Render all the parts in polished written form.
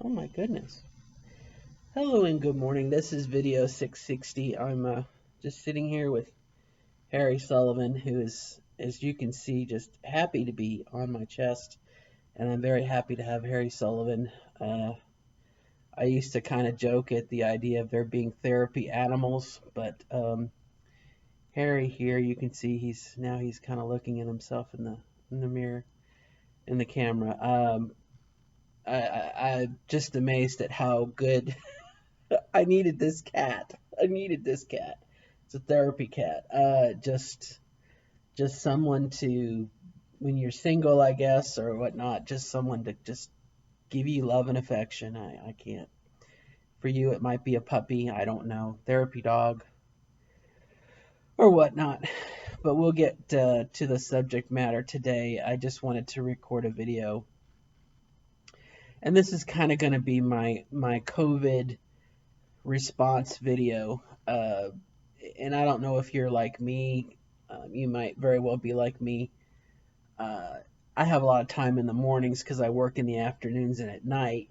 Oh my goodness. Hello and good morning. This is video 660. I'm just sitting here with Harry Sullivan, who is, as you can see, just happy to be on my chest. And I'm very happy to have Harry Sullivan. I used to kind of joke at the idea of there being therapy animals, but Harry here, you can see he's kind of looking at himself in the mirror in the camera. I'm just amazed at how good. I needed this cat. I needed this cat. It's a therapy cat. Just someone to, when you're single, I guess, or whatnot, just someone to just give you love and affection. I can't. For you, it might be a puppy. I don't know. Therapy dog or whatnot. But we'll get to the subject matter today. I just wanted to record a video. And this is kind of going to be my COVID response video. And I don't know if you're like me. You might very well be like me. I have a lot of time in the mornings because I work in the afternoons and at night.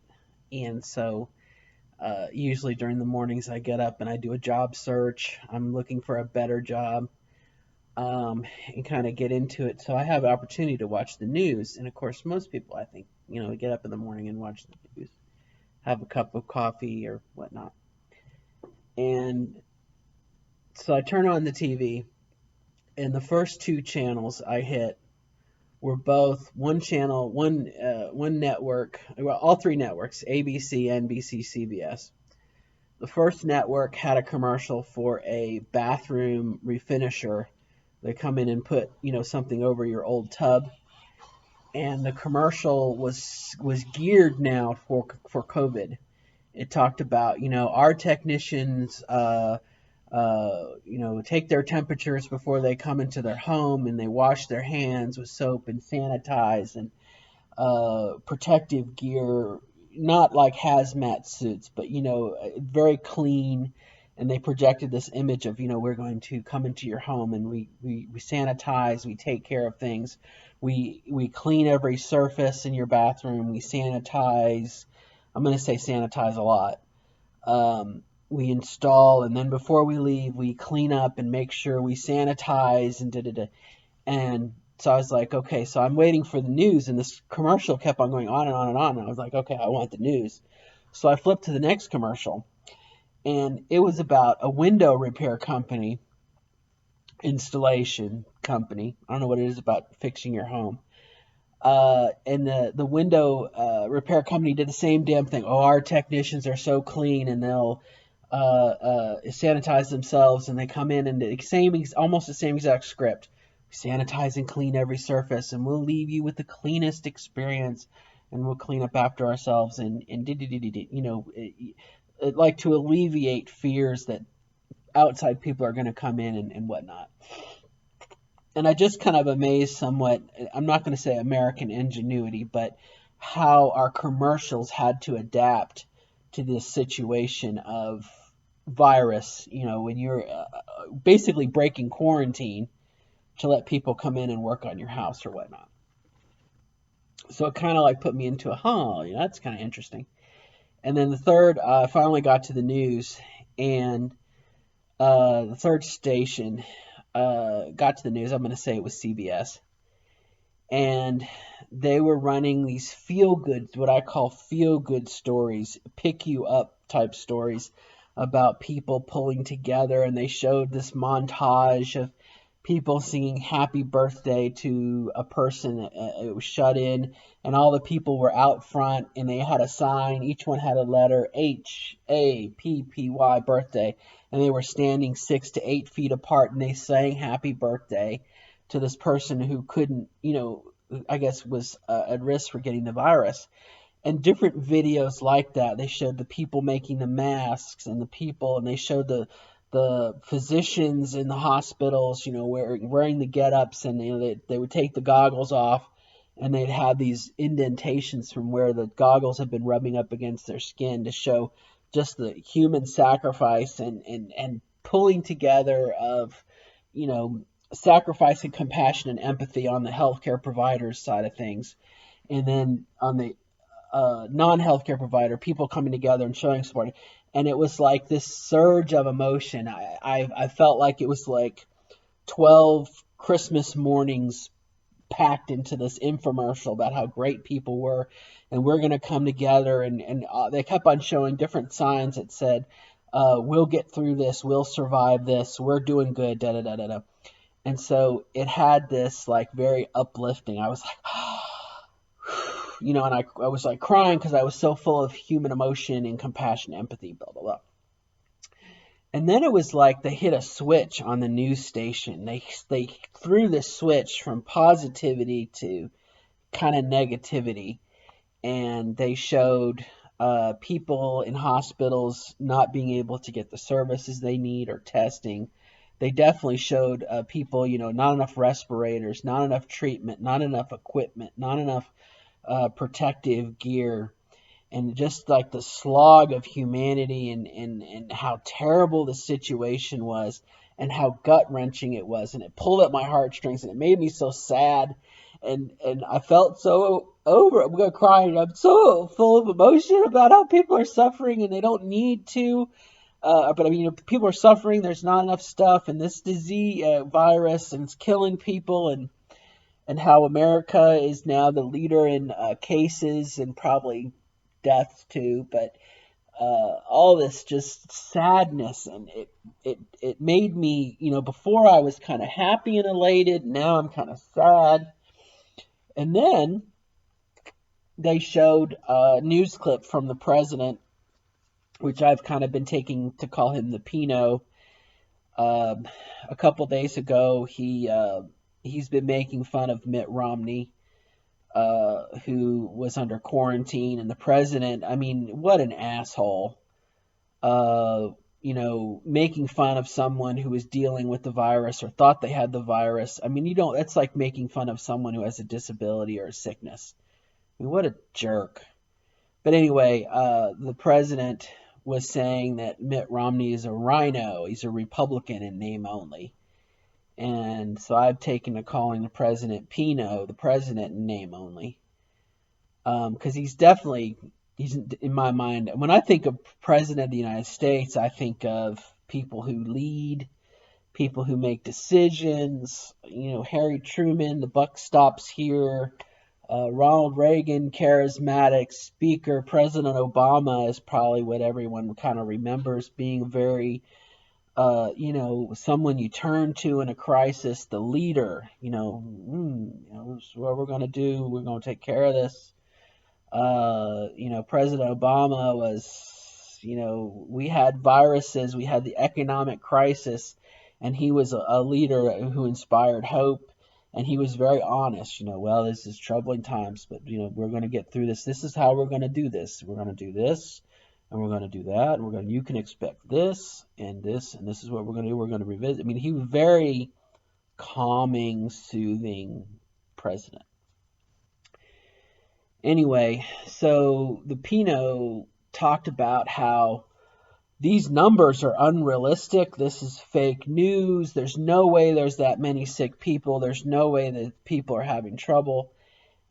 And so usually during the mornings I get up and I do a job search. I'm looking for a better job and kind of get into it. So I have opportunity to watch the news. And of course, most people, I think, get up in the morning and watch the news, have a cup of coffee or whatnot. And so I turn on the TV, and the first two channels I hit were both one channel, one network, well, all three networks, ABC, NBC, CBS. The first network had a commercial for a bathroom refinisher. They come in and put, something over your old tub. And the commercial was geared now for COVID. It talked about, our technicians, take their temperatures before they come into their home, and they wash their hands with soap and sanitize and protective gear, not like hazmat suits, but, very clean. And they projected this image of, we're going to come into your home and we sanitize, we take care of things. We clean every surface in your bathroom, we sanitize. I'm going to say sanitize a lot. We install, and then before we leave, we clean up and make sure we sanitize and da-da-da. And so I was like, okay, so I'm waiting for the news, and this commercial kept on going on and on and on. And I was like, okay, I want the news. So I flipped to the next commercial, and it was about a window repair company, installation company. I don't know what it is about fixing your home. And the window repair company did the same damn thing. Oh, our technicians are so clean, and they'll sanitize themselves, and they come in and almost the same exact script. Sanitize and clean every surface, and we'll leave you with the cleanest experience, and we'll clean up after ourselves, and like to alleviate fears that outside people are going to come in and whatnot. And I just kind of amazed somewhat, I'm not going to say American ingenuity, but how our commercials had to adapt to this situation of virus, when you're basically breaking quarantine to let people come in and work on your house or whatnot. So it kind of like put me into that's kind of interesting. And then the third, I finally got to the news, and the third station got to the news. I'm going to say it was CBS. And they were running these what I call feel-good stories, pick-you-up type stories about people pulling together. And they showed this montage of people singing happy birthday to a person. It was shut in, and all the people were out front, and they had a sign. Each one had a letter, HAPPY, birthday. And they were standing 6 to 8 feet apart, and they sang happy birthday to this person who couldn't, I guess was at risk for getting the virus. And different videos like that, they showed the people making the masks and they showed the physicians in the hospitals, wearing the get-ups, and they would take the goggles off, and they'd have these indentations from where the goggles had been rubbing up against their skin to show just the human sacrifice and pulling together of, sacrificing compassion and empathy on the healthcare providers side of things. And then on the non-healthcare provider, people coming together and showing support. And it was like this surge of emotion. I felt like it was like 12 Christmas mornings packed into this infomercial about how great people were, and we're going to come together. And they kept on showing different signs that said, we'll get through this, we'll survive this, we're doing good, da da da da da. And so it had this like very uplifting. I was like, and I was like crying because I was so full of human emotion and compassion, empathy, blah blah blah. And then it was like they hit a switch on the news station. They threw the switch from positivity to kind of negativity, and they showed people in hospitals not being able to get the services they need or testing. They definitely showed people, not enough respirators, not enough treatment, not enough equipment, not enough protective gear, and just like the slog of humanity, and how terrible the situation was, and how gut wrenching it was, and it pulled at my heartstrings, and it made me so sad, and I felt so I'm gonna cry, and I'm so full of emotion about how people are suffering and they don't need to. But I mean, people are suffering. There's not enough stuff, and this disease, virus, and it's killing people, and how America is now the leader in cases and probably deaths too. But all this just sadness, and it made me, before I was kind of happy and elated, now I'm kind of sad. And then they showed a news clip from the president, which I've kind of been taking to call him the Pinot. A couple days ago, he's been making fun of Mitt Romney, who was under quarantine, and the president. I mean, what an asshole! Making fun of someone who was dealing with the virus or thought they had the virus. I mean, that's like making fun of someone who has a disability or a sickness. I mean, what a jerk. But anyway, the president was saying that Mitt Romney is a rhino. He's a Republican in name only. And so I've taken to calling the president Pinot, the president in name only. Because he's in my mind, when I think of president of the United States, I think of people who lead, people who make decisions. Harry Truman, the buck stops here. Ronald Reagan, charismatic speaker. President Obama is probably what everyone kind of remembers, being very, someone you turn to in a crisis, the leader. This is what we're going to do. We're going to take care of this. President Obama was, we had viruses, we had the economic crisis, and he was a leader who inspired hope. And he was very honest, well, this is troubling times, but, we're going to get through this. This is how we're going to do this. We're going to do this, and we're going to do that, and you can expect this, and this is what we're going to do. We're going to revisit. I mean, he was very calming, soothing president. Anyway, so the Pinot talked about how these numbers are unrealistic. This is fake news. There's no way there's that many sick people. There's no way that people are having trouble.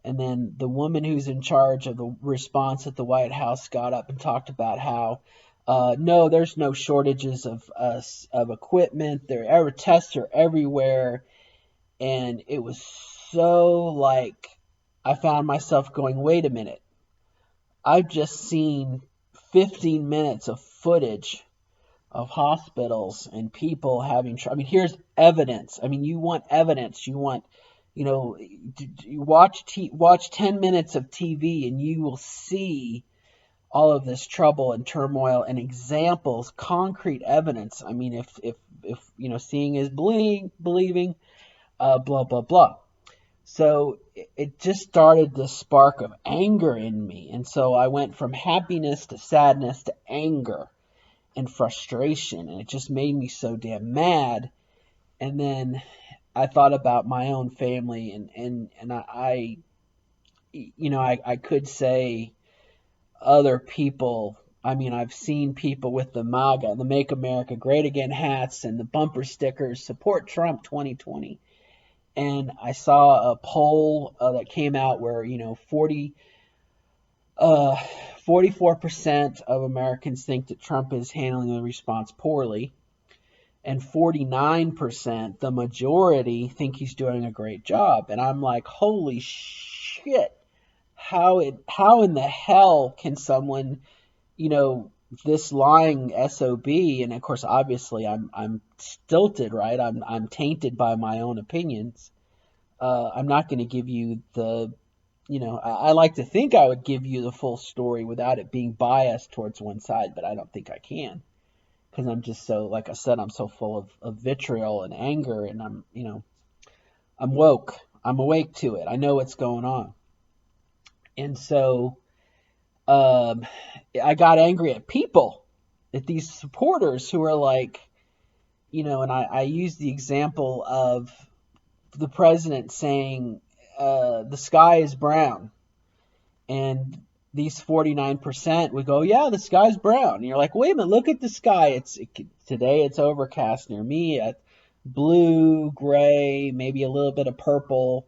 And then the woman who's in charge of the response at the White House got up and talked about how, no, there's no shortages of equipment. Tests are everywhere. And it was so like, I found myself going, wait a minute. I've just seen 15 minutes of footage of hospitals and people having trouble. I mean, here's evidence. I mean, you want evidence. You want, you watch 10 minutes of TV and you will see all of this trouble and turmoil and examples, concrete evidence. I mean, if seeing is believing, blah, blah, blah. So it just started this spark of anger in me. And so I went from happiness to sadness to anger and frustration. And it just made me so damn mad. And then I thought about my own family, and I could say other people. I mean, I've seen people with the MAGA, the Make America Great Again hats and the bumper stickers, support Trump 2020. And I saw a poll that came out where, Uh, 44% of Americans think that Trump is handling the response poorly, and 49%, the majority, think he's doing a great job. And I'm like, holy shit! How in the hell can someone, you know, this lying sob? And of course, obviously, I'm stilted, right? I'm tainted by my own opinions. I'm not going to give you the, I like to think I would give you the full story without it being biased towards one side, but I don't think I can because I'm just so, like I said, I'm so full of vitriol and anger, and I'm woke. I'm awake to it. I know what's going on. And so um, I got angry at people, at these supporters who are like, and I use the example of the president saying, the sky is brown. And these 49% would go, yeah, the sky's brown. And you're like, wait a minute, look at the sky. Today it's overcast near me. Blue, gray, maybe a little bit of purple,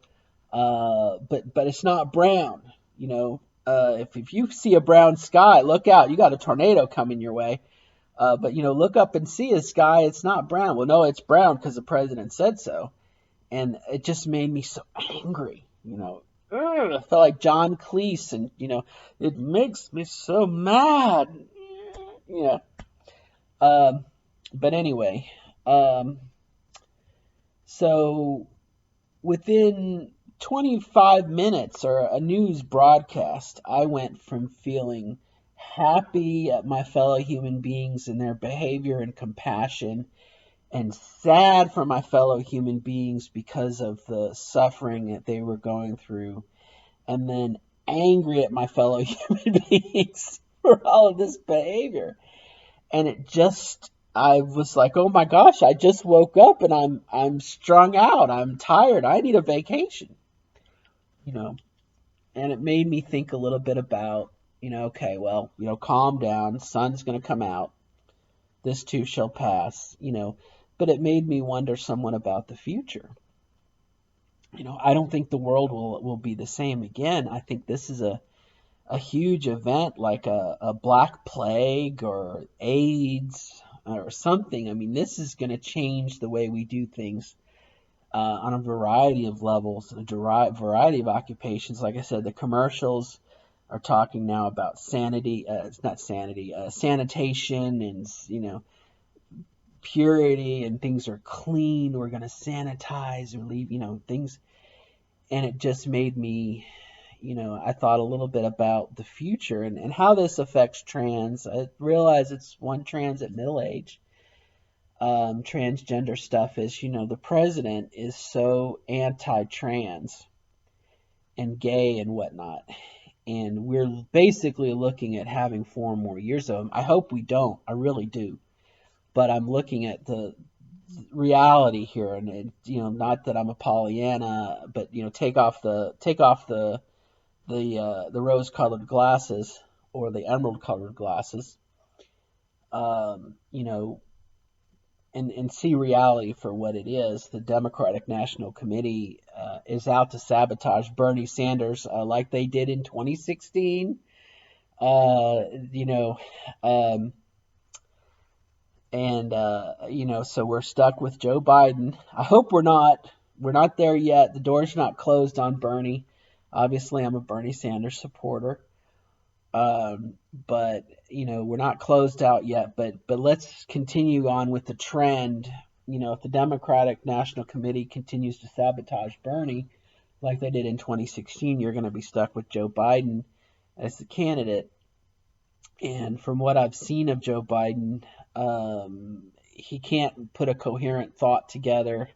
but it's not brown. If you see a brown sky, look out. You got a tornado coming your way. But look up and see a sky. It's not brown. Well, no, it's brown because the president said so, and it just made me so angry. I felt like John Cleese, and it makes me so mad. Yeah. Um, but anyway, um, so within 25 minutes or a news broadcast, I went from feeling happy at my fellow human beings and their behavior and compassion, and sad for my fellow human beings because of the suffering that they were going through, and then angry at my fellow human beings for all of this behavior. And I was like, oh my gosh, I just woke up and I'm strung out. I'm tired. I need a vacation, you know. And it made me think a little bit about, okay, well, calm down. Sun's going to come out. This too shall pass, But it made me wonder somewhat about the future. I don't think the world will be the same again. I think this is a huge event like a Black Plague or AIDS or something. I mean, this is going to change the way we do things on a variety of levels, a variety of occupations. Like I said, the commercials are talking now about sanity. It's not sanity, sanitation, and purity, and things are clean. We're going to sanitize and leave, things. And it just made me, I thought a little bit about the future and how this affects trans. I realize it's one trans at middle age. Transgender stuff is, the president is so anti-trans and gay and whatnot. And we're basically looking at having 4 more years of them. I hope we don't. I really do. But I'm looking at the reality here, and not that I'm a Pollyanna, but take off the rose-colored glasses or the emerald-colored glasses, um, you know, and see reality for what it is. The Democratic National Committee is out to sabotage Bernie Sanders like they did in 2016. Uh, you know, um, so we're stuck with Joe Biden. I hope we're not. We're not there yet. The door's not closed on Bernie. Obviously, I'm a Bernie Sanders supporter. But we're not closed out yet. But let's continue on with the trend. If the Democratic National Committee continues to sabotage Bernie like they did in 2016, you're going to be stuck with Joe Biden as the candidate. And from what I've seen of Joe Biden, he can't put a coherent thought together.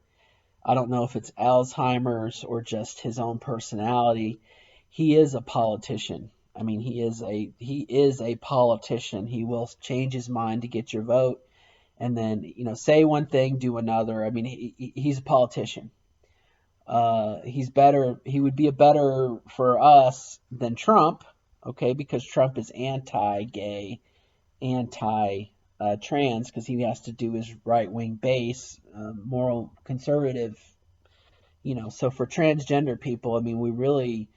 I don't know if it's Alzheimer's or just his own personality. He is a politician. I mean, he is a politician. He will change his mind to get your vote, and then say one thing, do another. I mean, he's a politician. He's better. He would be a better for us than Trump, okay? Because Trump is anti-gay, anti-trans, because he has to do his right-wing base, moral conservative. So for transgender people, I mean, we really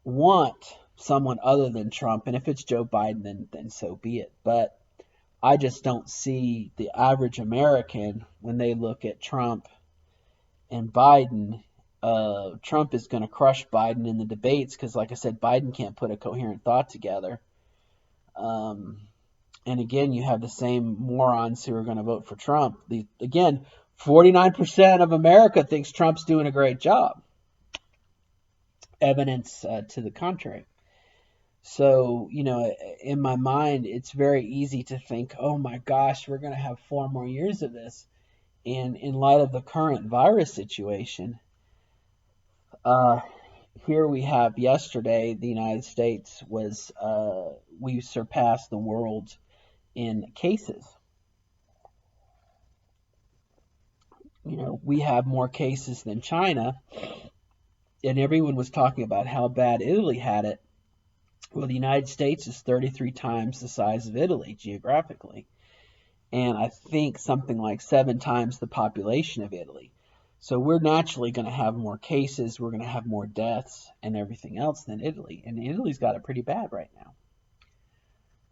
want someone other than Trump. And if it's Joe Biden, then so be it. But I just don't see the average American when they look at Trump and Biden. Trump is going to crush Biden in the debates because, like I said, Biden can't put a coherent thought together. Um, and again, you have the same morons who are going to vote for Trump. Again, 49% of America thinks Trump's doing a great job. Evidence to the contrary. So, in my mind, it's very easy to think, oh my gosh, we're going to have 4 more years of this. And in light of the current virus situation, here we have yesterday, the United States we surpassed the world in cases. We have more cases than China, and everyone was talking about how bad Italy had it. Well, the United States is 33 times the size of Italy geographically, and I think something like 7 times the population of Italy. So we're naturally going to have more cases, we're going to have more deaths and everything else than Italy, and Italy's got it pretty bad right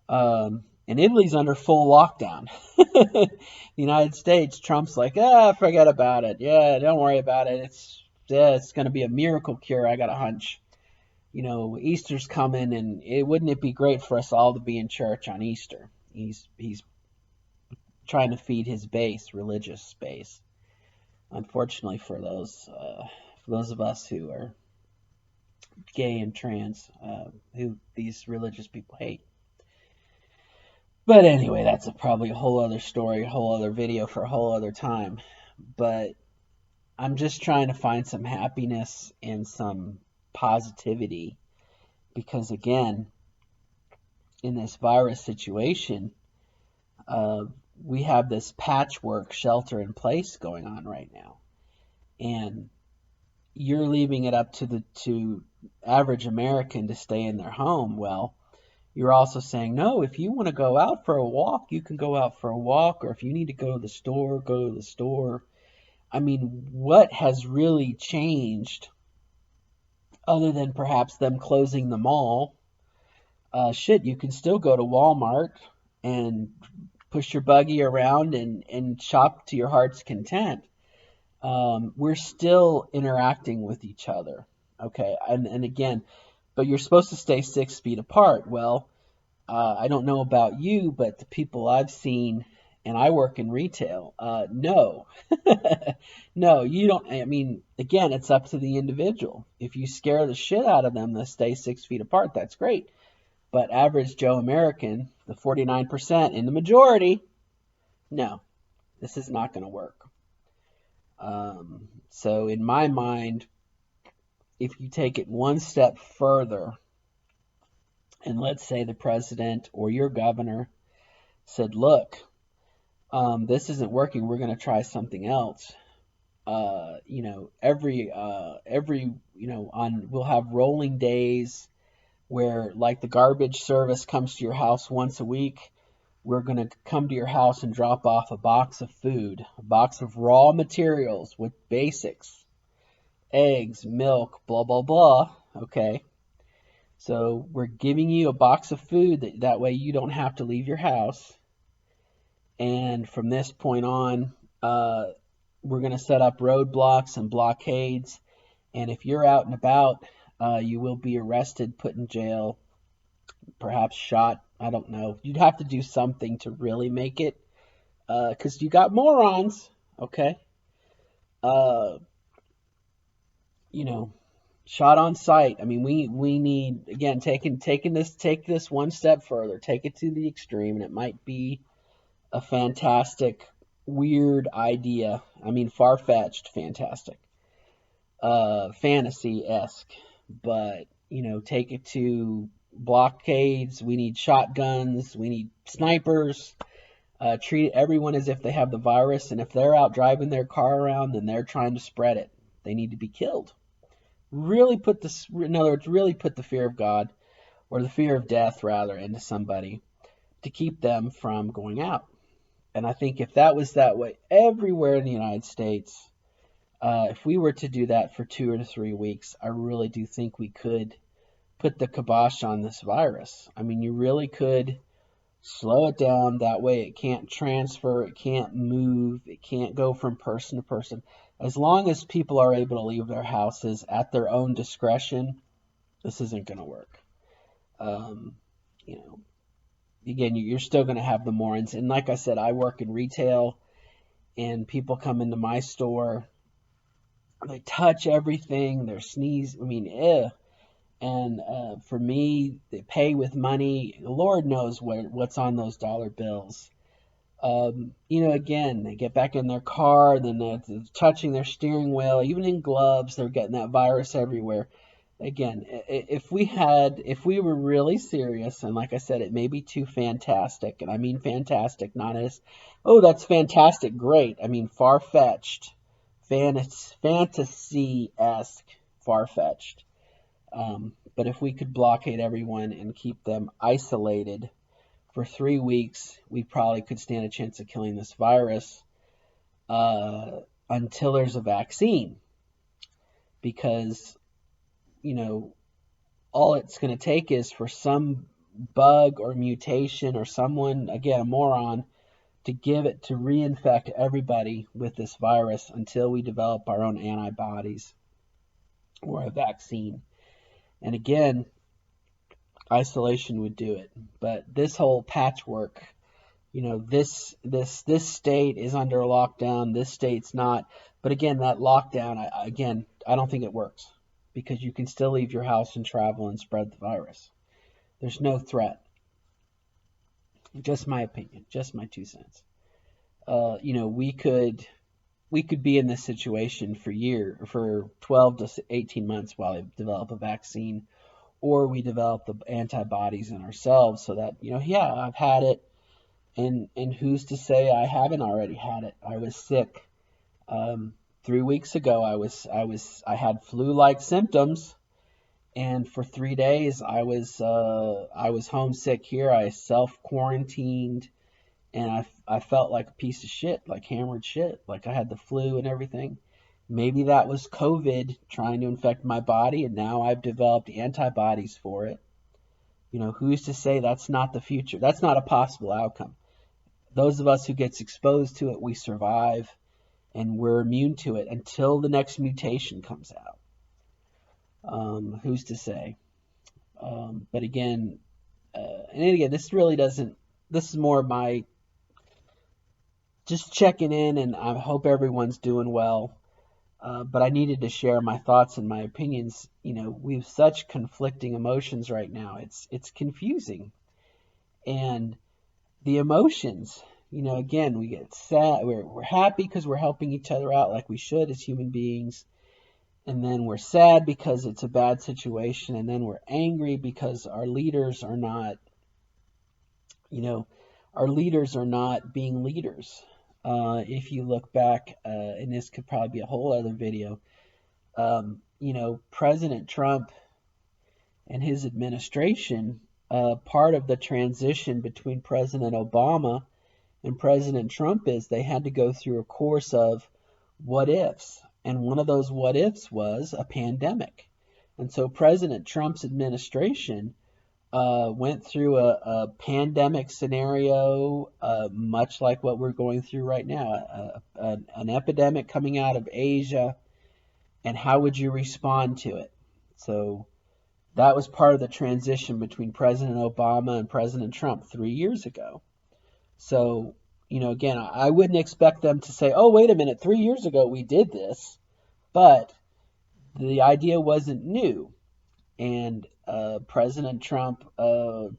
now. And Italy's under full lockdown. The United States, Trump's like, forget about it. Yeah, don't worry about it. It's going to be a miracle cure. I got a hunch. Easter's coming, and wouldn't it be great for us all to be in church on Easter? He's trying to feed his religious base. Unfortunately for those of us who are gay and trans, who these religious people hate. But anyway, that's probably a whole other story, a whole other video for a whole other time. But I'm just trying to find some happiness and some positivity because, again, in this virus situation, we have this patchwork shelter in place going on right now. And you're leaving it up to average American to stay in their home. Well, you're also saying, no, if you want to go out for a walk, you can go out for a walk, or if you need to go to the store, go to the store. I mean, what has really changed other than perhaps them closing the mall? You can still go to Walmart and push your buggy around and shop to your heart's content. We're still interacting with each other. Okay. And again, but you're supposed to stay 6 feet apart. Well, I don't know about you, but the people I've seen, and I work in retail, no. No, you don't. I mean, again, it's up to the individual. If you scare the shit out of them to stay 6 feet apart, that's great. But average Joe American, the 49% in the majority, no, this is not going to work. So in my mind, if you take it one step further, and let's say the president or your governor said, look, this isn't working, we're going to try something else. We'll have rolling days where, like, the garbage service comes to your house once a week. We're going to come to your house and drop off a box of food, a box of raw materials with basics, eggs, milk, blah, blah, blah. Okay. So we're giving you a box of food that way you don't have to leave your house. And from this point on, we're going to set up roadblocks and blockades. And if you're out and about, you will be arrested, put in jail, perhaps shot. I don't know. You'd have to do something to really make it, because you got morons, okay? Shot on sight. I mean, we need, again, take this one step further, take it to the extreme, and it might be a fantastic, weird idea. I mean, far-fetched, fantastic, fantasy-esque, but take it to blockades. We need shotguns. We need snipers. Treat everyone as if they have the virus, and if they're out driving their car around, then they're trying to spread it. They need to be killed. Really put the fear of God, or the fear of death, rather, into somebody to keep them from going out. And I think if that was that way everywhere in the United States, if we were to do that for 2 or 3 weeks, I really do think we could put the kibosh on this virus. I mean, you really could slow it down. That way it can't transfer, it can't move, it can't go from person to person. As long as people are able to leave their houses at their own discretion, this isn't going to work. Um, you know, again, you're still going to have the morons. And like I said, I work in retail, and people come into my store, they touch everything, they're sneeze. I mean, And for me, they pay with money. Lord knows what's on those dollar bills. Again, they get back in their car, then they're touching their steering wheel, even in gloves, they're getting that virus everywhere. Again, if we were really serious, and like I said, it may be too fantastic, and I mean fantastic, not as, oh, that's fantastic, great. I mean far-fetched, fantasy-esque, far-fetched. But if we could blockade everyone and keep them isolated for 3 weeks, we probably could stand a chance of killing this virus until there's a vaccine. Because, all it's going to take is for some bug or mutation or someone, again, a moron, to reinfect everybody with this virus until we develop our own antibodies or a vaccine. And again, isolation would do it. But this whole patchwork, this state is under lockdown, this state's not. But again, that lockdown, I don't think it works, because you can still leave your house and travel and spread the virus. There's no threat. Just my opinion, just my 2 cents. We could be in this situation for 12 to 18 months while they develop a vaccine, or we develop the antibodies in ourselves, so that, yeah, I've had it, and who's to say I haven't already had it? I was sick 3 weeks ago. I had flu-like symptoms, and for 3 days I was homesick here. I self-quarantined, and I felt like a piece of shit, like hammered shit, like I had the flu and everything. Maybe that was COVID trying to infect my body, and now I've developed antibodies for it. Who's to say that's not the future? That's not a possible outcome. Those of us who gets exposed to it, we survive, and we're immune to it until the next mutation comes out. Who's to say? But again, this really doesn't. This is more of my just checking in, and I hope everyone's doing well. But I needed to share my thoughts and my opinions. We have such conflicting emotions right now. It's confusing, and the emotions. Again, we get sad. We're happy because we're helping each other out like we should as human beings, and then we're sad because it's a bad situation, and then we're angry because our leaders are not. Our leaders are not being leaders. If you look back, and this could probably be a whole other video, President Trump and his administration, part of the transition between President Obama and President Trump is they had to go through a course of what ifs. And one of those what ifs was a pandemic. And so President Trump's administration went through a pandemic scenario, much like what we're going through right now, an epidemic coming out of Asia, and how would you respond to it? So that was part of the transition between President Obama and President Trump 3 years ago. So, again, I wouldn't expect them to say, oh, wait a minute, 3 years ago we did this, but the idea wasn't new. And President Trump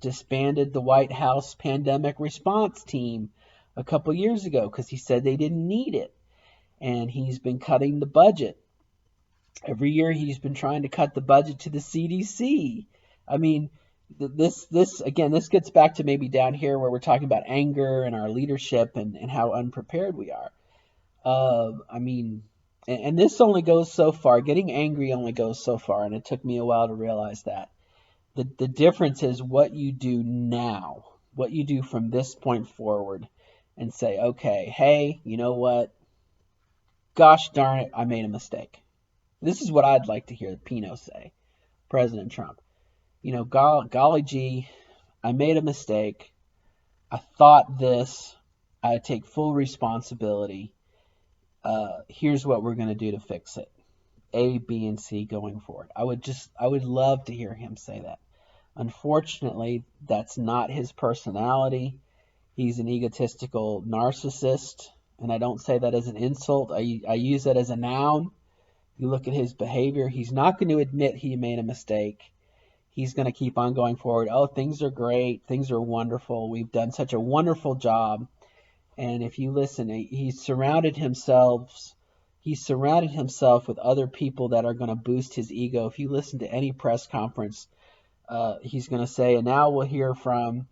disbanded the White House pandemic response team a couple years ago because he said they didn't need it. And he's been cutting the budget. Every year he's been trying to cut the budget to the CDC. I mean, this gets back to maybe down here where we're talking about anger and our leadership and how unprepared we are. And this only goes so far. Getting angry only goes so far, and it took me a while to realize that. The difference is what you do now, what you do from this point forward, and say, okay, hey, you know what? Gosh darn it, I made a mistake. This is what I'd like to hear Pino say, President Trump. golly gee, I made a mistake. I thought this. I take full responsibility. Here's what we're going to do to fix it. A, B, and C going forward. I would love to hear him say that. Unfortunately, that's not his personality. He's an egotistical narcissist, and I don't say that as an insult. I use that as a noun. You look at his behavior, he's not going to admit he made a mistake. He's going to keep on going forward. Oh, things are great. Things are wonderful. We've done such a wonderful job. And if you listen, he's surrounded himself with other people that are going to boost his ego. If you listen to any press conference, he's going to say, and now we'll hear from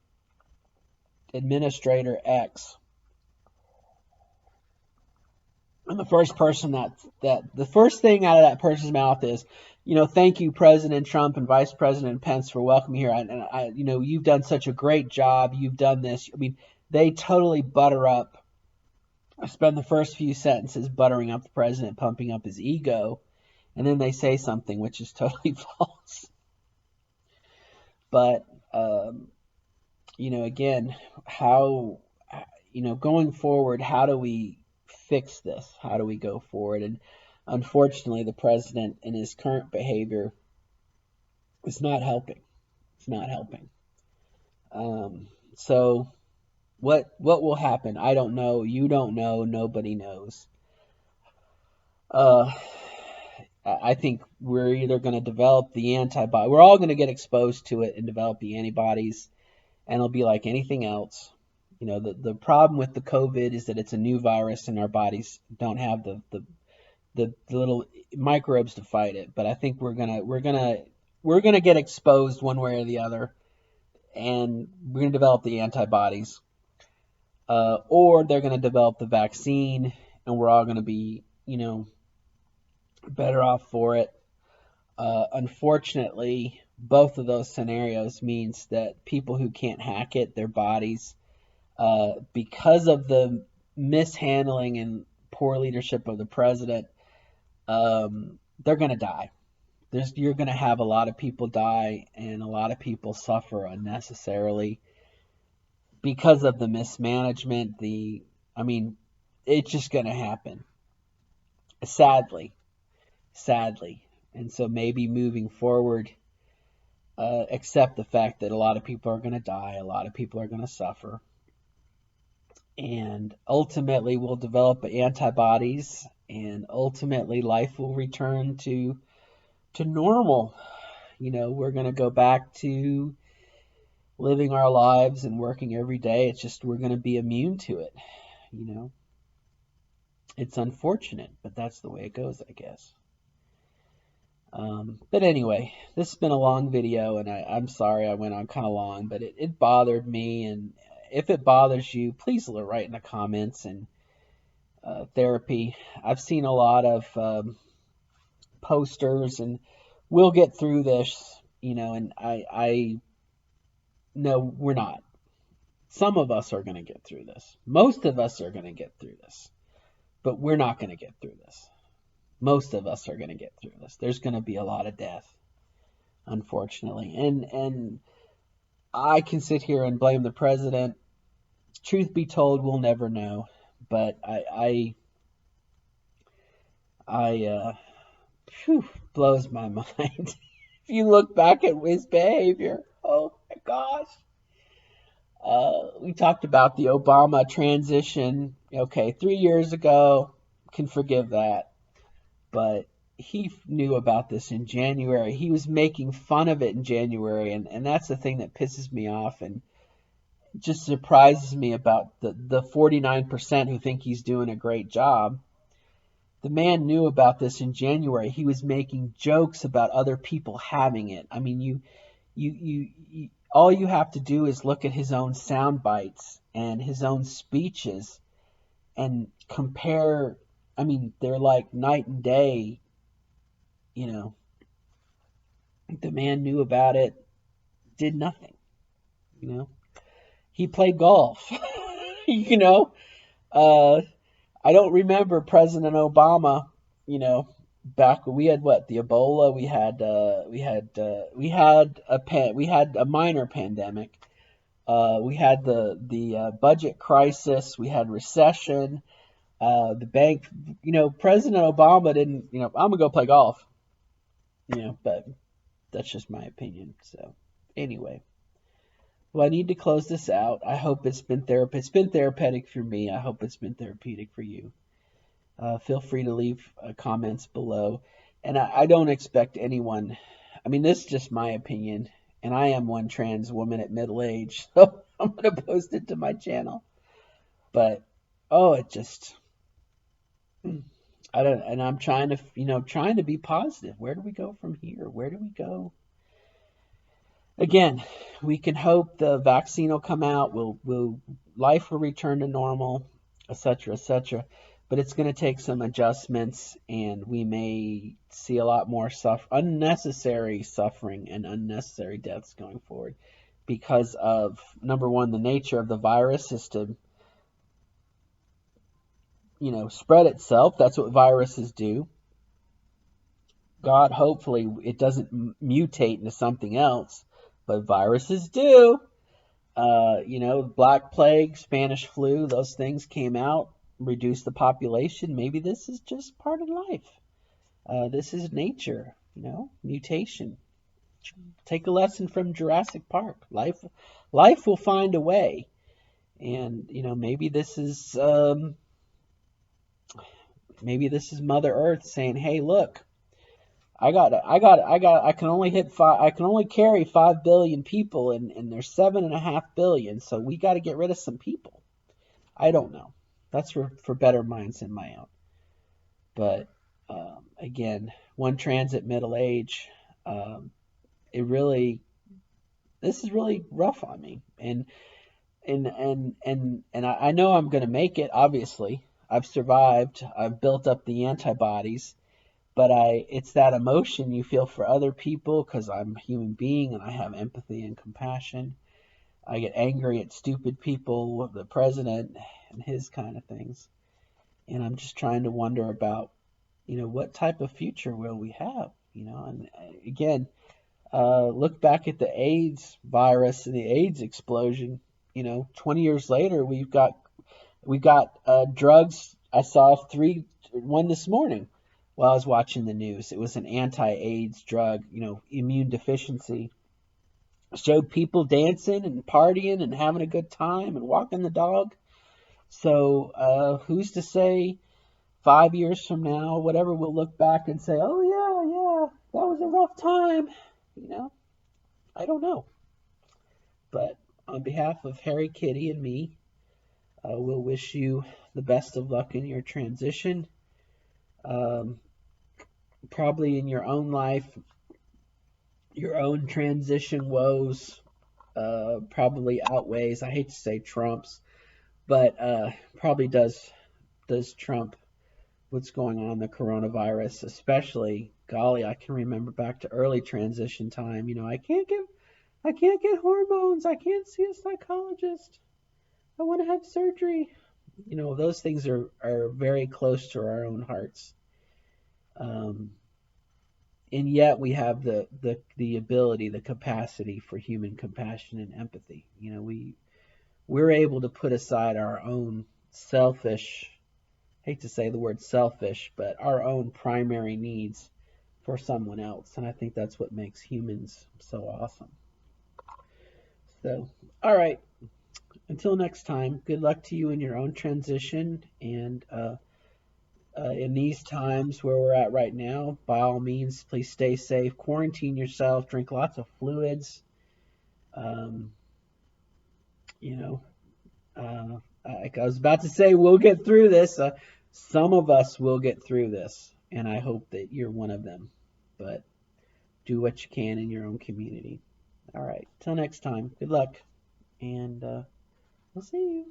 Administrator X. And the first thing out of that person's mouth is, thank you, President Trump and Vice President Pence, for welcoming me here. You've done such a great job. You've done this. I mean, they totally butter up. I spend the first few sentences buttering up the president, pumping up his ego, and then they say something which is totally false. But, again, going forward, how do we fix this? How do we go forward? And unfortunately, the president in his current behavior is not helping. It's not helping. So what will happen? I don't know. You don't know. Nobody knows. I think we're either going to develop the antibody. We're all going to get exposed to it and develop the antibodies, and it'll be like anything else. The problem with the COVID is that it's a new virus, and our bodies don't have the little microbes to fight it. But I think we're gonna get exposed one way or the other, and we're gonna develop the antibodies, or they're gonna develop the vaccine, and we're all gonna be better off for it. Unfortunately, both of those scenarios means that people who can't hack it, their bodies, because of the mishandling and poor leadership of the president, they're going to die. You're going to have a lot of people die, and a lot of people suffer unnecessarily because of the mismanagement. It's just going to happen. Sadly. And so maybe moving forward, accept the fact that a lot of people are going to die, a lot of people are going to suffer. And ultimately we'll develop antibodies, and ultimately life will return to normal. We're going to go back to living our lives and working every day. It's just we're going to be immune to it. It's unfortunate, but that's the way it goes, I guess. But anyway, this has been a long video, and I'm sorry I went on kind of long, but it bothered me. And if it bothers you, please write in the comments. And therapy, I've seen a lot of posters, and we'll get through this, and I no, we're not. Some of us are going to get through this. Most of us are going to get through this, but we're not going to get through this. Most of us are going to get through this. There's going to be a lot of death, unfortunately. And I can sit here and blame the president. Truth be told, we'll never know. But blows my mind. If you look back at his behavior, oh my gosh. We talked about the Obama transition. Okay, 3 years ago, can forgive that. But he knew about this in January. He was making fun of it in January, and that's the thing that pisses me off and just surprises me about the 49% who think he's doing a great job. The man knew about this in January. He was making jokes about other people having it. I mean, you all you have to do is look at his own sound bites and his own speeches and compare. I mean, they're like night and day. The man knew about it, did nothing. He played golf. I don't remember President Obama, back when we had what, the Ebola, we had a minor pandemic. We had the budget crisis. We had recession. The bank, President Obama didn't, I'm gonna go play golf, but that's just my opinion. So anyway, well, I need to close this out. I hope it's been therapeutic. It's been therapeutic for me. I hope it's been therapeutic for you. Feel free to leave comments below. And I don't expect anyone, I mean, this is just my opinion. And I am one trans woman at middle age. So I'm going to post it to my channel. But, oh, it just, I don't, and I'm trying to, trying to be positive. Where do we go from here? Where do we go? Again, we can hope the vaccine will come out, life will return to normal, etc., etc. But it's going to take some adjustments, and we may see a lot more unnecessary suffering and unnecessary deaths going forward because of, number one, the nature of the virus is to, spread itself. That's what viruses do. God, hopefully it doesn't mutate into something else, but viruses do. Black Plague, Spanish flu, those things came out, reduced the population. Maybe this is just part of life. This is nature, mutation. Take a lesson from Jurassic Park. Life will find a way. And, maybe this is Mother Earth saying, hey, look, I can only carry 5 billion people, and there's 7.5 billion, so we got to get rid of some people. I don't know. That's for better minds than my own. But again, one transit middle age, this is really rough on me, and I know I'm gonna make it. Obviously, I've survived. I've built up the antibodies. But it's that emotion you feel for other people because I'm a human being and I have empathy and compassion. I get angry at stupid people, the president and his kind of things. And I'm just trying to wonder about, what type of future will we have, and again, look back at the AIDS virus and the AIDS explosion. 20 years later, we got drugs. I saw one this morning while I was watching the news. It was an anti-AIDS drug, immune deficiency. Showed people dancing and partying and having a good time and walking the dog. So who's to say 5 years from now, whatever, we'll look back and say, oh yeah, that was a rough time. I don't know. But on behalf of Harry, Kitty, and me, we'll wish you the best of luck in your transition. Probably in your own life, your own transition woes probably outweighs, I hate to say Trump's, but probably does trump what's going on in the coronavirus, especially, golly, I can remember back to early transition time. I can't get hormones. I can't see a psychologist. I want to have surgery. Those things are very close to our own hearts. And yet we have the ability, the capacity for human compassion and empathy. We're able to put aside our own selfish, hate to say the word selfish, but our own primary needs for someone else. And I think that's what makes humans so awesome. So, all right. Until next time, good luck to you in your own transition. And in these times where we're at right now, by all means, please stay safe, quarantine yourself, drink lots of fluids. Um, you know, like I was about to say, we'll get through this. Some of us will get through this, and I hope that you're one of them. But do what you can in your own community. All right. Till next time. Good luck, and we'll see you.